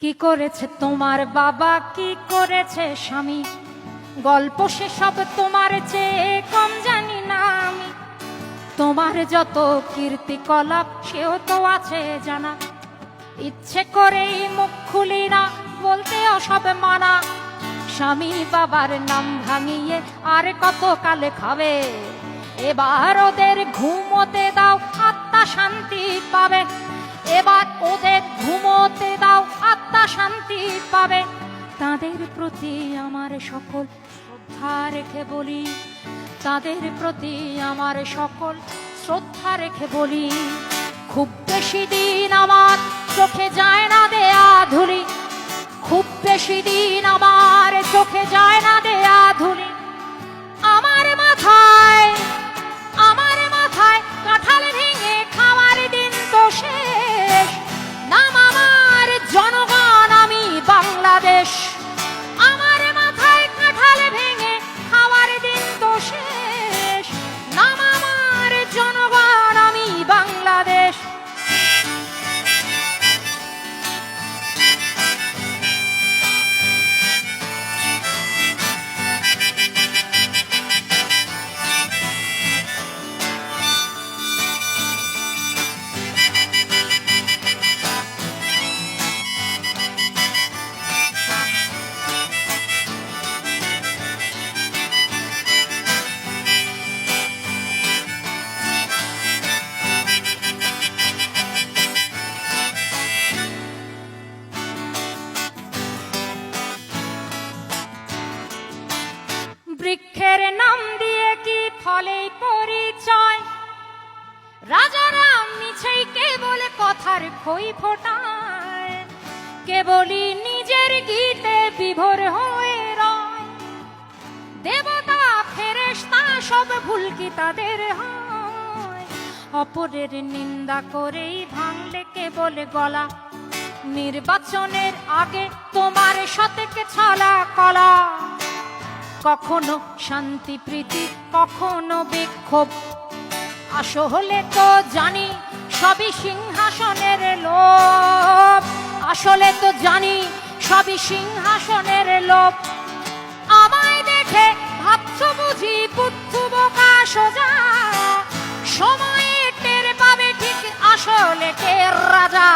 কি করেছে তোমার বাবা, কি করেছে স্বামী, গল্প সেসব তোমার চেয়ে কম জানি না আমি। তোমার যত কীর্তিকলাপ সেও তো আছে জানা, ইচ্ছে করেই মুখ খুলি না, বলতে সব মানা। স্বামী বাবার নাম ভাঙিয়ে আর কত কালে খাবে, এবার ওদের ঘুমোতে দাও, আত্মা শান্তি পাবে। এবার ওদের ঘুমোতে দাও, আত্মা শান্তি পাবে। তাদের প্রতি আমার সকল শ্রদ্ধা রেখে বলি, তাদের প্রতি আমার সকল শ্রদ্ধা রেখে বলি, খুব বেশি দিন আমার চোখে যায় না দেয়া ধুলি, খুব বেশি দিন আমার চোখে যায় না দেয়া ধুলি। আমার মাথায় কাঁঠাল ভেঙে খাওয়ার দিন তো শেষ, নাম আমার জনগণ, আমি বাংলাদেশ। আমার মাথায় কাঁঠাল ভেঙে খাওয়ার দিন তো শেষ, নাম আমার জনগণ, আমি বাংলাদেশ। বৃক্ষের নাম দিয়ে কি ফলে পরিচয়, রাজারা মিছেই কেবল কথার খই ফোটায়, কেবলই নিজের গীতে বিভোর হয়ে রয়। দেবতা ফেরেশতা সব ভুল কি তাদের হয়, অপরের নিন্দা করেই ভাঙলে কেবল গলা। নির্বাচনের আগে তোমার সতেকে ছলা কলা, কখনো শান্তি প্রীতি কখনো বিক্ষোভ, আসলে তো জানি সবই সিংহাসনের লোভ, আসলে তো জানি সবই সিংহাসনের লোভ। আমায় দেখে ভাবছো বুঝি বুদ্ধু বোকা সোজা, সময়ে টের পাবে ঠিক আসলে কে রাজা।